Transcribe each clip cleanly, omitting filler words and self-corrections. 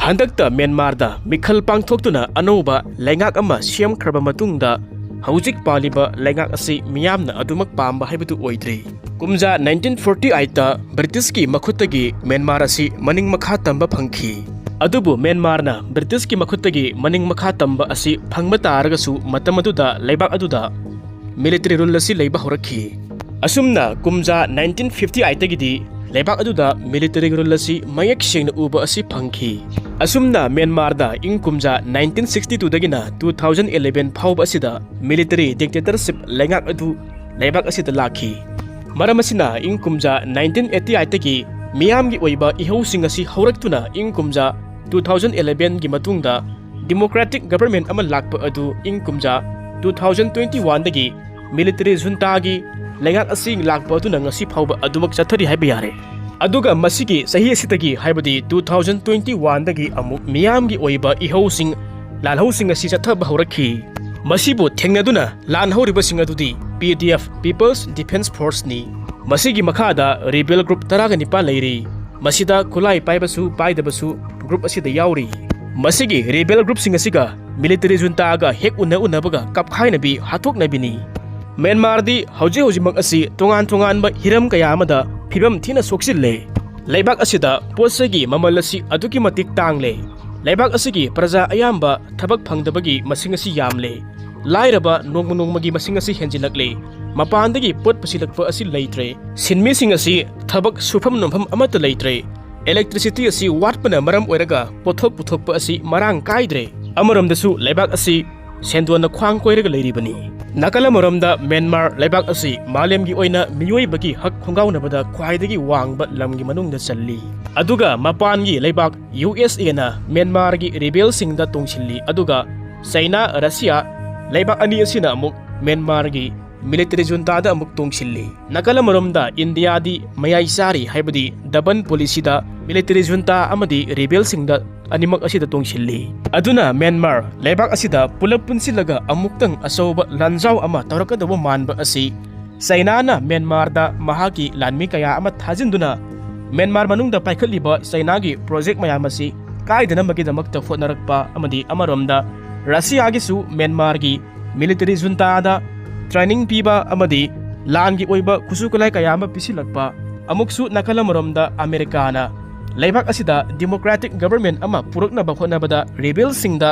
Handakta Myanmarda Mikhal Pangthoktuna Aronba Lengak ama siamkhraba matungda hawjik paliba lengak asi miyamna adumak pamba haibatu oidre. Kumja 1948 ta British ki makhutagi Myanmar asi maning makha tamba phangkhi. Adubu Myanmar na British ki makhutagi maning makha tamba asi phangba taragasu matam aduda leibak aduda military rule asi leiba horakhi. Asumna kumja 1958 tagidi leibak aduda military rule asi mayak sengna uba asi phangkhi. Asumna Myanmar da ing kumja 1962 dagina 2011 phawba asida military dictatorship lengak adu leibak asida lakhi. Maram asina ing kumja 1988 tagi miyamgi oiba ihawsing asi hawraktuna ing kumja 2011 gi matungda democratic government ama lakpa adu ing kumja 2021 dagi military junta gi lengak asing lakpa atuna ngasi phawba adumak chathari haiba yare. Aduga masigi sahi asitagi haibadi 2021 dagi amuk miyamgi oiba ihawsing lalhawsing asi chathaba hawrakhi. Masibu thengnaduna lanhawribasing adudi PDF People's Defense Force ni. Masigi makhada rebel group taraga nipa leiri. Masida kulai paibasu paidabasu group asida yauri. Masigi rebel group singasiga military junta aga hek unabaga kapkhainabi hathoknabini. Myanmar di hauji mak asi tongan ba hiram kaya amada phibam thina soksille. Leibak asida posagi mamal asi aduki matik tangle. Leibak asigi praja ayamba thabak phangdabagi masing asi yamle. Lairaba nongmagi masing asi henjilakle. Mapandagi pot pasilakpa asi leitre. Sinmi sing asi thabak sufam nompham amata leitre. Electricity asi watpana maram oiraga puthokpa asi marang kaidre. Amaramdasu leibak asi sendwana khwang koiraga leiribani. Nakala maramda Myanmar leibak asi malemgi oina miyoibagi hak khongaunabada khwaidagi wangba lamgi manungda challi. Aduga mapangi leibak USA na Myanmar gi rebel singda tongsilli. Aduga China Russia leibak ani asina amuk Myanmar gi military junta da amuk tongsilli. Nakala maramda India di mayai sari haibadi daban policy da military junta amadi rebel singda animak asida tongsilli. Aduna Myanmar leibak asida pulap punsilaga amuktang asoba lanjaw ama tawrakadawa manba asi China na Myanmar da mahagi lanmi kaya ama thajinduna Myanmar manungda paikhatliba China gi project mayam asi kaidana magidamakta photnarakpa amadi amaromda Russia gi su Myanmar gi military junta da training piba amadi lan gi oiba kusukulai kaya ama pisilakpa amuksu nakala maromda Americana leibak asida democratic government ama puraknaba khonabada rebel singda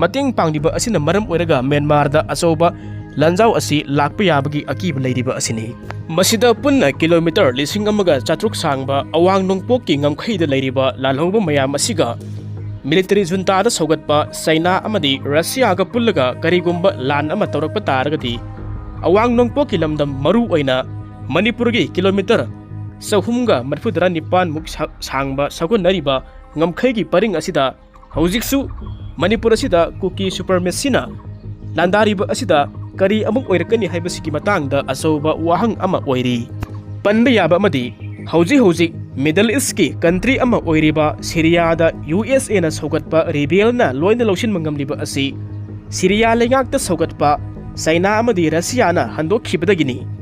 mating pangdiba asina maram oiraga Myanmar da asoba lanjaw asi lakpa yabagi akiba leiriba asini. Masida punna kilometer 1,400 sangba awang nongpok ki ngamkhaida leiriba lalhawba mayam asiga military junta da sogatpa China amadi Russia ga pullaga karigumba lan ama tawrakpa taragati awang nongpok ki lamdam maru oina Manipur gi kilometer Sahumga Marfudra Nipan muk sangba sagun nariba ngamkhay gi paring asida haujiksu Manipur asida kuki supremacy na landariba asida kari amuk oirakani haibasigi matangda asoba wahang ama oiri. Panba yaba amadi hauji Middle East ki country ama oiriba Syria da USA na sogatpa rebel na loina lawsin mangamliba asi Syria lengakta sogatpa China amadi Russia na handokhibadagini.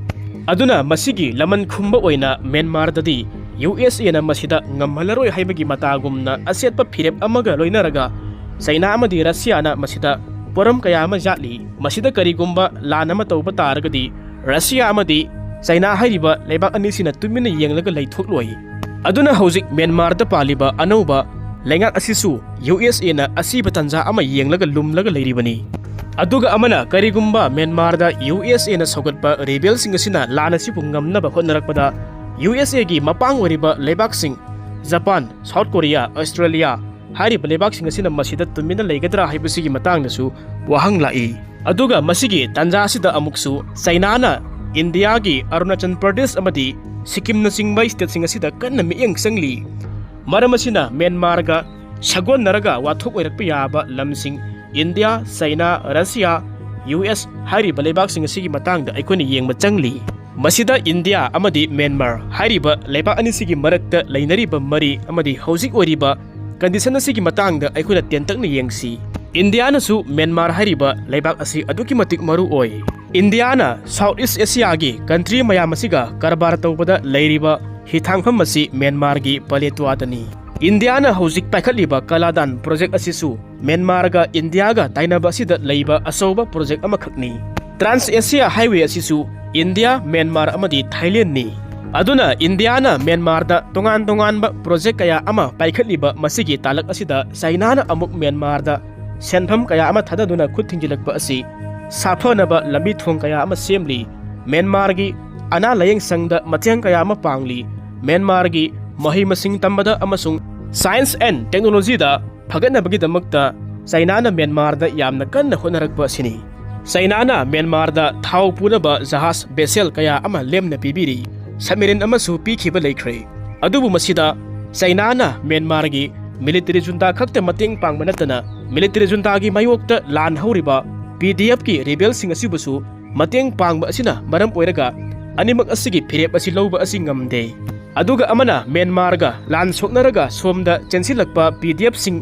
Aduna masigi laman khumba oina Myanmar dadi USA na masida ngamhalaroi haibagi matagumna asetpa phirep amaga loinaraga China amadi Russia na masida poram kaya ama jatli masida karigumba lan ama tawba taragadi Russia amadi China hairiba leibak anisina tumina yenglaga leithokloi. Aduna hojik Myanmar da paliba anauba lengak asisu USA na asiba tanja ama yenglaga lumlaga leiribani. Aduga amana karigumba Myanmar da USA na sogatpa rebel singasina lana sipu ngamnaba hotnarakpada USA gi mapang wariba leibak sing Japan, South Korea, Australia hariba leibak singasina masida tumina leigadra haibasigi matangnasu wahang lai. Aduga masigi tanja asida amuksu China na India gi Arunachal Pradesh amadi Sikkim na singba state singasida kanna miyang sangli. Maramasina Myanmar ga sagon naraga wathok oirakpa yaba lamsing India, China, Russia, US hariba leibak singasigi matangda aikoni yengma changli. Masida India amadi Myanmar hariba leibak anisigi marakta leinariba mari amadi hojik oiriba condition asigi matangda aikona tentakna yengsi. India na su Myanmar hariba leibak asi aduki matik maru oi. India na Southeast Asia gi country mayam asiga karbar tawbada leiriba hithangpham asi Myanmar gi paletwa dani. Indiana hauzik paikhatliba Kaladan project asisu Myanmar ga India ga tainaba asida leiba asoba project amakhakni. Trans Asia Highway asisu India, Myanmar amadi Thailand ni. Aduna Indiana Myanmar da tongan ba project kaya ama paikhatliba masigi talak asida China na amuk Myanmar da senpham kaya ama thadaduna khut thingjilakba asi saphonaba lambi thong kaya ama semli Myanmar gi ana layeng sangda mateng kaya ama pangli Myanmar gi mahi masing tambada amasung science and technology da phagatnabagi damakta China na Myanmar da yamna kanna honarakba asini. China na Myanmar da thau punaba jahas vessel kaya ama lemna pibiri submarine amasu pikhiba leikhre. Adubu masida China na Myanmar gi military junta khakta mateng pangba natana military junta gi mayokta lan hauriba PDF ki rebel sing asibusu mateng pangba asina maram oiraga animak asigi phirep asi lawba asi ngamde. Aduga amana Myanmar ga lan soknaraga somda chensilakpa PDF sing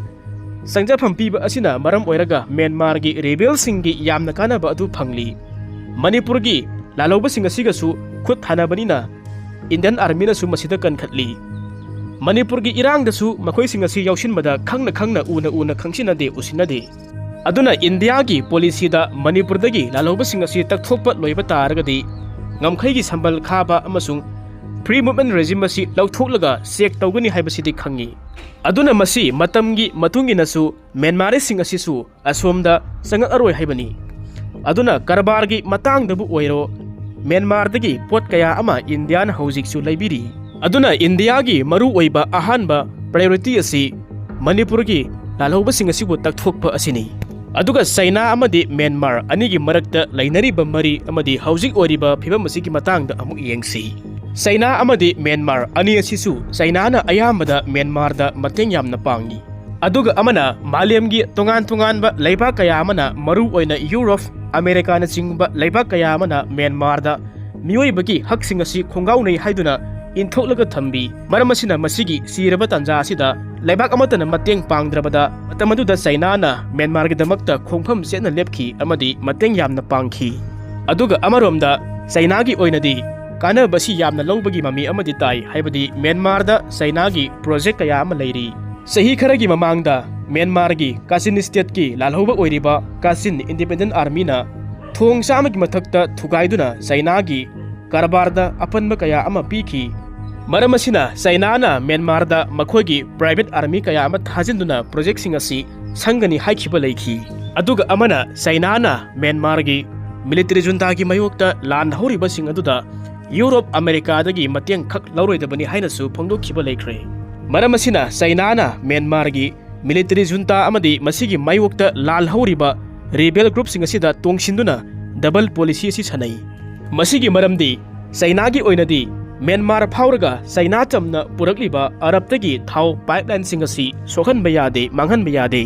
sangjafam piba asina maram oiraga Myanmar gi rebel sing gi yamna kanaba adu phangli. Manipur gi lalawba sing asigasu khut thanabanina Indian Army na su masida kankhatli. Manipur gi irang da su makhoi sing asi yaushinbada khangna una khangsinade usinade. Aduna India gi policy da Manipur dagi lalawba sing asi takthokpa loiba taragadi ngamkhai gi sambal khaba amasung free movement regime asi lauthoklaga check tawgani haibasidi khangi. Aduna masi matamgi matungi nasu Myanmar sing asi su asomda sangak aroi haibani. Aduna karbar gi matang dabu oiro Myanmar dagi pot kaya ama Indian hauzik su laibiri. Aduna India gi maru oiba ahanba priority asi Manipur gi lalawba sing asi bu takthokpa asini. Aduga China amadi Myanmar anigi marakta lainariba mari amadi hauzik oiriba phibam asigi matangda amuk yengsi. China amadi Myanmar ani asisu China na ayambada Myanmar da mateng yamna pangi. Aduga amana malemgi tongan ba leiba kaya amana maru oina Europe America na chingba leiba kaya amana Myanmar da miyoibagi hak sing asi khongau nei haiduna inthoklaga thambi maramasina masigi siraba tanja asida leibak amatana mateng pangdrabada matamadu China na Myanmar gi damakta khongpham sena lepki amadi mateng yamna pangki. Aduga amaromda China gi oinadi kana basi yamna lawbagi mami amadi tai haibadi Myanmar da China gi project kaya ama leiri. Sahi kharagi mamangda Myanmar gi Kachin state ki lalhoba oiriba Kachin Independent Army na thong samagi mathakta thugaiduna China gi karbarda apanba kaya ama piki. Maramasina China na Myanmar da makhogi private army kaya ama thajinduna project sing asi sangani haikhiba leikhi. Aduga amana China na Myanmar gi military junta gi mayokta lan horiba sing aduda Europe America dagi mateng khak lauroidabani hainasu phongdokhiba leikre. Maramasina China na Myanmar gi military junta amadi masigi mayokta lal horiba rebel group sing asida tongsinduna double policy asi sanai. Masigi maramdi China gi oinadi Myanmar phauraga China chamna purakliba Arab tagi thau pipeline sing asi sokhanba yade manghanba yade.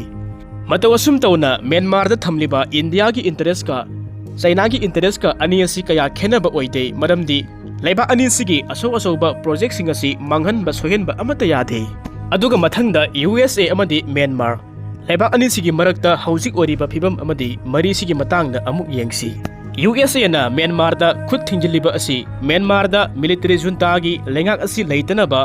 Matawasum tawna Myanmar da thamliba India gi interest ka China gi interest ka ani asi kaya khenaba oide maramdi leiba ani sigi asoba project sing asi manghanba sohenba amata yade. Aduga mathangda USA amadi Myanmar leiba ani sigi marakta hauzik oriba phibam amadi mari sigi matangda amuk yengsi. USA na Myanmar da khut thingjiliba asi Myanmar da military junta gi lengak asi leitanaba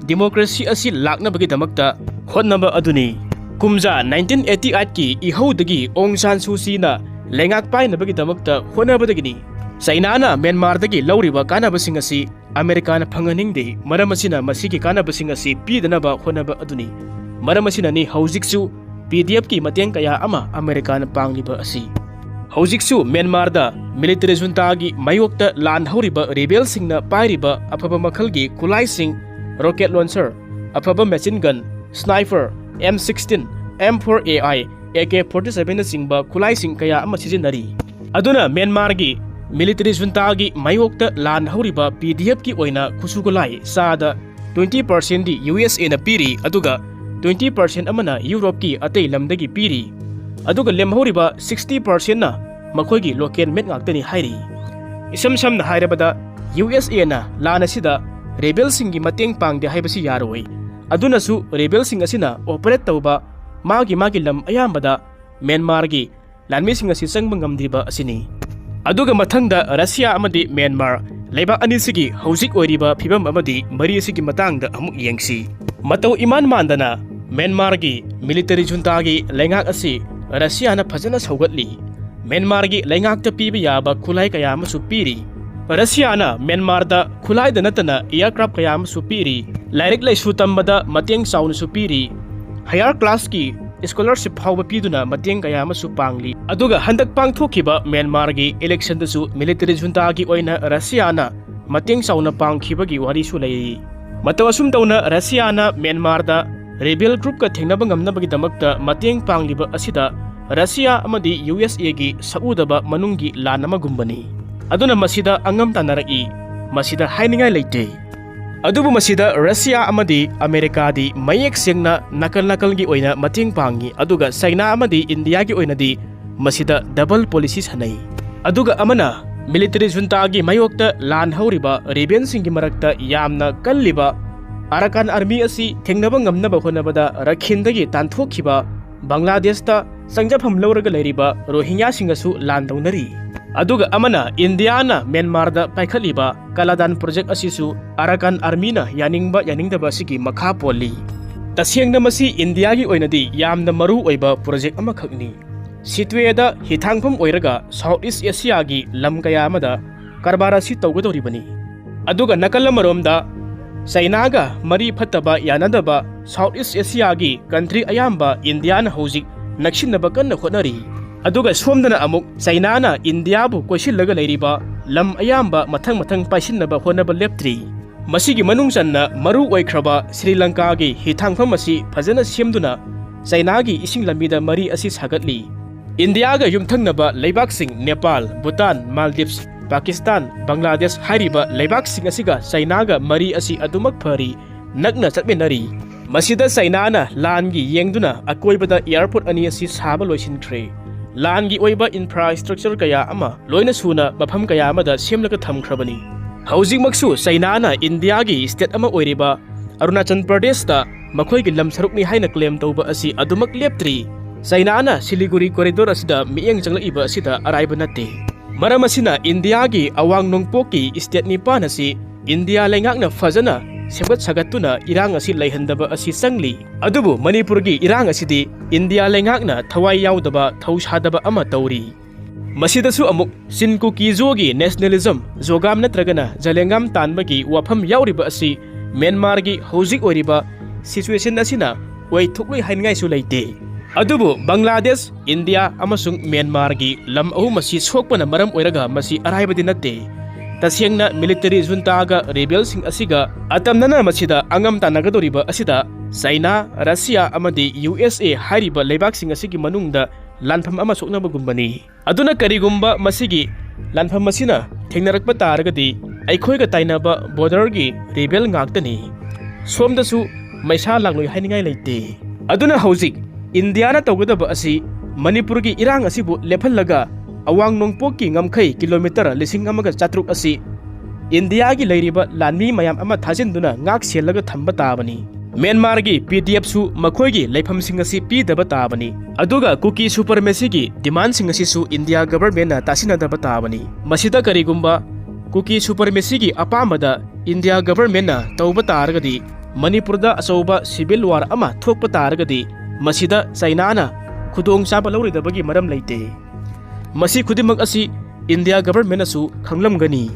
democracy asi laknabagi damakta hotnaba aduni. Kumja 1988 ki ihaudagi Aung San Suu Kyi na lengak painabagi damakta honabadagini. China na Myanmar dagi lauriba kanabasing asi America na phanganingde maramasina masigi kanabasing asi pidanaba honaba aduni. Maramasina ni hauziksu PDF ki mateng kaya ama America na pangliba asi. Hauziksu Myanmar da military junta gi mayokta lan hauriba rebel singna pairiba afaba makhalgi kulai sing rocket launcher afaba machine gun sniper M16 M4AI AK-47 na singba kulai sing kaya ama sijinari. Aduna Myanmar gi military junta gi mayokta lan hauriba PDF ki oina khusugulai sada 20% di USA na piri aduga 20% amana Europe ki atay lamdagi piri. Aduga lemhoriba 60% na makhoigi local met ngaktani hairi. Isam na hairabada USA na lana sida rebel singi mateng pangde haibasi yaroi. Aduna su rebel sing asina operate tauba magi lam ayambada Myanmar gi lanmi sing asi sangba ngamdiba asini. Aduga mathangda Russia amadi Myanmar leiba ani sigi hauzik oiriba phibam amadi mari sigi matangda amuk yengsi. Matau iman mandana Myanmar gi military junta gi lengak asi Russia na phajana saugatli Myanmar gi lengak ta piba yaba khulai kaya ma supiri Russia na Myanmar da khulai da natana aircraft kaya ma supiri lairik laisu tambada mateng sauna supiri higher class ki scholarship hauba piduna mateng kaya ma supangli aduga handak pangthokiba Myanmar gi election da su military junta gi oina Russia na mateng sauna pangkhiba gi wari su lei matawasum tawna Russia na Myanmar da rebel group ka thengnaba ngamnabagi damakta mateng pangliba asida Russia amadi USA gi saudaba manunggi lanama gumbani aduna masida angam tanaraki masida hainingai leite adubu masida Russia amadi America di mayek sengna nakal gi oina mateng pangi aduga China amadi India gi oina di masida double policies hanai aduga amana military junta gi mayokta lan hauriba rebel singi marakta yamna kalliba Arakan army asi thengnaba ngamnaba honabada rakhindagi tanthokhiba Bangladesh ta sangjafam lawraga leiriba Rohingya singasu lan dawnari aduga amana India na Myanmar da paikhaliba Kaladan project asisu Arakan army na yaningdaba sigi makha poli tasengna masi India gi oinadi yamna maru oiba project amakhakni Sitweda hithangpham oiraga South East Asia gi lam kaya amada karbara si tawgadoribani aduga nakalamarom China ga mari phattaba yanadaba South East Asia gi country ayamba India na hojik nakshinaba kanna khonari aduga somdana amuk China na India bu koisillaga leiriba lam ayamba mathang paisinaba honaba leptri masigi manungsanna maru oikraba Sri Lanka gi hithangpham asi phajana semduna China gi ising lamida mari asi sagatli India ga yumthangnaba leibaksing Nepal Bhutan Maldives Pakistan, Bangladesh hariba leibak sing asiga China ga mari asi adumak phari nakna chatmenari masida China na lan gi yengduna akoibada airport ani asi saba loisinkhre lan gi oiba infrastructure kaya ama loina suna mafam kaya amada semlaga thamkhrabani housing maksu China na India gi state ama oiriba Arunachal Pradesh ta makhoi gi lam sarukni haina claim tawba asi adumak leptri China na Siliguri corridor asida mieng changlaiba asida araiba natte Maram asina India gi awang nongpoki state ni panasi India lengak na fazana sebat sagatuna irang asi laihandaba asi sangli adubu Manipur gi irang asidi India lengak na thawai yaudaba thausadaba ama tauri masidasu amuk sinku kizo gi nationalism zogam natragana jalengam tanbagi wafam yauriba asi Myanmar gi hojik oriba situation asina wai thukloi haingai su leite adubu Bangladesh India amasung Myanmar gi lam ahum masi sokpana maram oiraga masi araibadi natte tasengna military junta ga rebel sing asiga atamnana masida angam tanagadoriba asida China Russia amadi USA hariba leibak sing asigi manungda lanpham ama soknaba gumbani aduna karigumba masigi lanpham masina thengnarakpa taragadi aikhoiga tainaba border gi rebel ngaktani somdasu maisa langloi hainingai leite aduna hojik India na tawgadaba asi Manipur gi irang asibu lephallaga awang nongpok ki ngamkhai kilometer 1,400 asi India gi leiriba lanmi mayam ama thajinduna ngak selaga thamba tabani Myanmar gi PDF su makhoi gi leifam sing asi pi daba tabani aduga cookie supremacy gi demand sing asi su India government na tasina daba tabani masida karigumba cookie supremacy gi apamada India government na tawba taragadi Manipur da asauba civil war ama thokpa taragadi masida China na khudong chaba lauridabagi maram leite masi khudimak asi India government asu khanglamgani